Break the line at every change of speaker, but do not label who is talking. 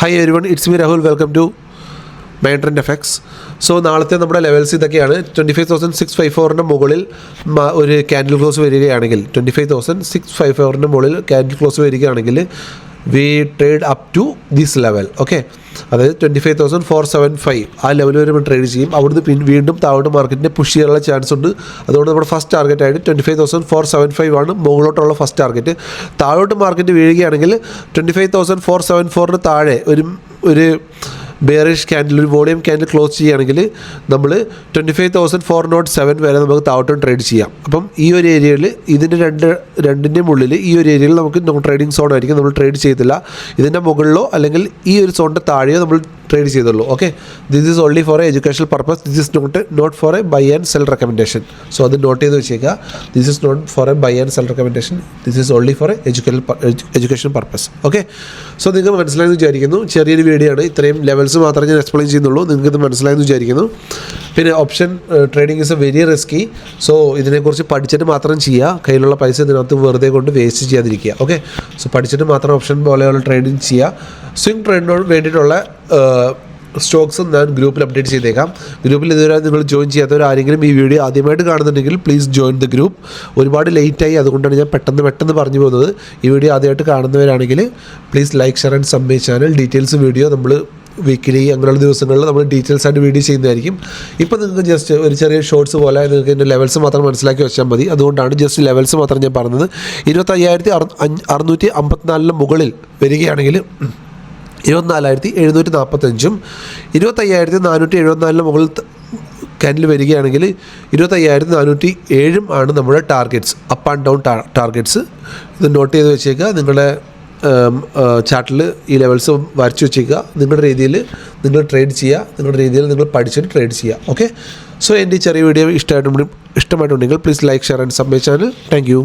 Hi everyone, it's me Rahul. Welcome to Mindtrend FX. So നാളത്തെ നമ്മുടെ levels ഇതൊക്കെയാണ്. 25,654 മുകളിൽ ഒരു ക്യാൻഡിൽ ക്ലോസ് വരികയാണെങ്കിൽ 25,654 മുകളിൽ ക്യാൻഡിൽ ക്ലോസ് വരികയാണെങ്കിൽ we trade up to this level. Okay, അതായത് 25,475 ആ ലെവൽ വരെ നമ്മൾ ട്രേഡ് ചെയ്യും. അവിടുന്ന് വീണ്ടും താഴോട്ട് മാർക്കറ്റിനെ പുഷ് ചെയ്യാനുള്ള ചാൻസ് ഉണ്ട്. അതുകൊണ്ട് നമ്മുടെ ഫസ്റ്റ് ടാർഗറ്റായിട്ട് 25,475 ആണ് മുകളിലോട്ടുള്ള ഫസ്റ്റ് ടാർഗറ്റ്. താഴോട്ട് മാർക്കറ്റ് വീഴുകയാണെങ്കിൽ 25,474 താഴെ ഒരു ബെയറിഷ് ക്യാൻഡിൽ, ഒരു വോളിയം ക്യാൻഡിൽ ക്ലോസ് ചെയ്യുകയാണെങ്കിൽ നമ്മൾ 25,407 വരെ നമുക്ക് താഴോട്ടും ട്രേഡ് ചെയ്യാം. അപ്പം ഈ ഒരു ഏരിയയിൽ ഇതിൻ്റെ രണ്ടിൻ്റെയും ഉള്ളിൽ ഈ ഒരു ഏരിയയിൽ നമുക്ക് നോൺ ട്രേഡിംഗ് സോൺ ആയിരിക്കും. നമ്മൾ ട്രേഡ് ചെയ്തില്ല. ഇതിൻ്റെ മുകളിലോ അല്ലെങ്കിൽ ഈ ഒരു സോണിൻ്റെ താഴെയോ നമ്മൾ ട്രേഡ് ചെയ്തുള്ളൂ. Okay, this is only for a educational purpose. This is not for a buy and sell recommendation. So അത് നോട്ട് ചെയ്ത് വെച്ചേക്കുക. This is not for a buy and sell recommendation. This is only for a education purpose. Okay, so നിങ്ങൾക്ക് മനസ്സിലായെന്ന് വിചാരിക്കുന്നു. ചെറിയൊരു video ആണ്. ഇത്രയും levels മാത്രമേ ഞാൻ എക്സ്പ്ലെയിൻ ചെയ്യുന്നുള്ളൂ. നിങ്ങൾക്ക് ഇത് മനസ്സിലായെന്ന് വിചാരിക്കുന്നു. പിന്നെ option trading is A very risky. So ഇതിനെക്കുറിച്ച് പഠിച്ചിട്ട് മാത്രം ചെയ്യുക. കയ്യിലുള്ള പൈസ ഇതിനകത്ത് വെറുതെ കൊണ്ട് വേസ്റ്റ് ചെയ്യാതിരിക്കുക. ഓക്കെ, സോ പഠിച്ചിട്ട് മാത്രം ഓപ്ഷൻ പോലെയുള്ള ട്രേഡിംഗ് ചെയ്യുക. സ്വിംഗ് ട്രേഡിനോട് വേണ്ടിയിട്ടുള്ള സ്റ്റോക്സും ഞാൻ ഗ്രൂപ്പിൽ അപ്ഡേറ്റ് ചെയ്തേക്കാം. ഗ്രൂപ്പിൽ ഇതുവരെ നിങ്ങൾ ജോയിൻ ചെയ്യാത്തവർ ആരെങ്കിലും ഈ വീഡിയോ ആദ്യമായിട്ട് കാണുന്നുണ്ടെങ്കിൽ പ്ലീസ് ജോയിൻ ദ ഗ്രൂപ്പ്. ഒരുപാട് ലേറ്റായി, അതുകൊണ്ടാണ് ഞാൻ പെട്ടെന്ന് പറഞ്ഞു പോകുന്നത്. ഈ വീഡിയോ ആദ്യമായിട്ട് കാണുന്നവരാണെങ്കിൽ please like, share and subscribe channel. Details video നമ്മൾ വീക്കിലി അങ്ങനെയുള്ള ദിവസങ്ങളിൽ നമ്മൾ ഡീറ്റെയിൽസ് ആയിട്ട് വീഡിയോ ചെയ്യുന്നതായിരിക്കും. ഇപ്പോൾ നിങ്ങൾക്ക് ജസ്റ്റ് ഒരു ചെറിയ ഷോർട്സ് പോലെ നിങ്ങൾക്ക് ഇതിൻ്റെ ലെവൽസ് മാത്രം മനസ്സിലാക്കി വെച്ചാൽ മതി. അതുകൊണ്ടാണ് ജസ്റ്റ് ലെവൽസ് മാത്രം ഞാൻ പറഞ്ഞത്. 25,654 മുകളിൽ വരികയാണെങ്കിൽ 24,745, 25,474 മുകളിൽ ക്യാൻഡിൽ വരികയാണെങ്കിൽ 25,407 ആണ് നമ്മുടെ targets, up and down targets. ഇത് നോട്ട് ചെയ്ത് വെച്ചേക്കുക. നിങ്ങളുടെ ചാർട്ടിൽ ഈ ലെവൽസ് വരച്ച് വെച്ചേക്കുക. നിങ്ങളുടെ രീതിയിൽ നിങ്ങൾ ട്രേഡ് ചെയ്യുക. നിങ്ങളുടെ രീതിയിൽ നിങ്ങൾ പഠിച്ചിട്ട് ട്രേഡ് ചെയ്യുക. ഓക്കെ, സോ എൻ്റെ ഈ ചെറിയ വീഡിയോ ഇഷ്ടമായിട്ടുണ്ടെങ്കിൽ please like, share and subscribe channel. Thank you.